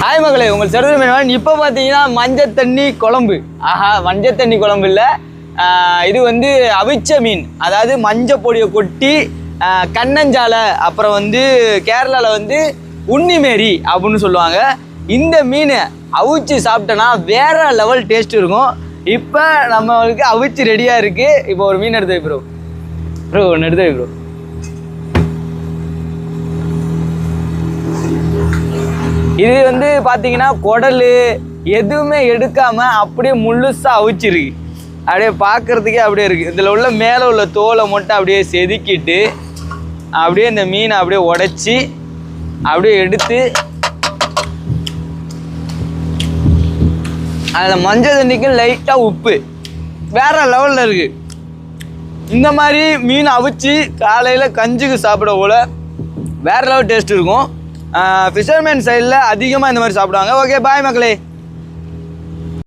Hi மகளே, உங்கள் சர்வதேவன். இப்போ பார்த்தீங்கன்னா மஞ்சள் தண்ணி குழம்பு. மஞ்சள் தண்ணி குழம்பு இல்லை, இது வந்து அவிச்ச மீன். அதாவது மஞ்சள் பொடியை கொட்டி கண்ணஞ்சாலை, அப்புறம் வந்து கேரளாவில் வந்து உன்னிமேரி அப்படின்னு சொல்லுவாங்க. இந்த மீன் அவிச்சு சாப்பிட்டோன்னா வேற லெவல் டேஸ்ட் இருக்கும். இப்போ நம்மளுக்கு அவிச்சு ரெடியாக இருக்குது. இப்போ ஒரு மீன் எடுத்து வை ப்ரோ ஒன்று எடுத்து வை ப்ரோ. இது வந்து பார்த்தீங்கன்னா குடல் எதுவுமே எடுக்காமல் அப்படியே முழுசாக அவிச்சிருக்கு. அப்படியே பார்க்குறதுக்கே அப்படியே இருக்குது. இதில் உள்ள மேலே உள்ள தோலை மட்டும் அப்படியே செதுக்கிட்டு அப்படியே இந்த மீனை அப்படியே உடைச்சி அப்படியே எடுத்து அதில் மஞ்சள் தண்ணிக்கும் லைட்டாக உப்பு வேறு லெவலில் இருக்குது. இந்த மாதிரி மீன் அவிச்சு காலையில் கஞ்சிக்கு சாப்பிட போல வேறு லெவல் டேஸ்ட் இருக்கும். ஃபிஷர்மேன் சைடில் அதிகமாக இந்த மாதிரி சாப்பிடுவாங்க. ஓகே, பாய் மக்களே.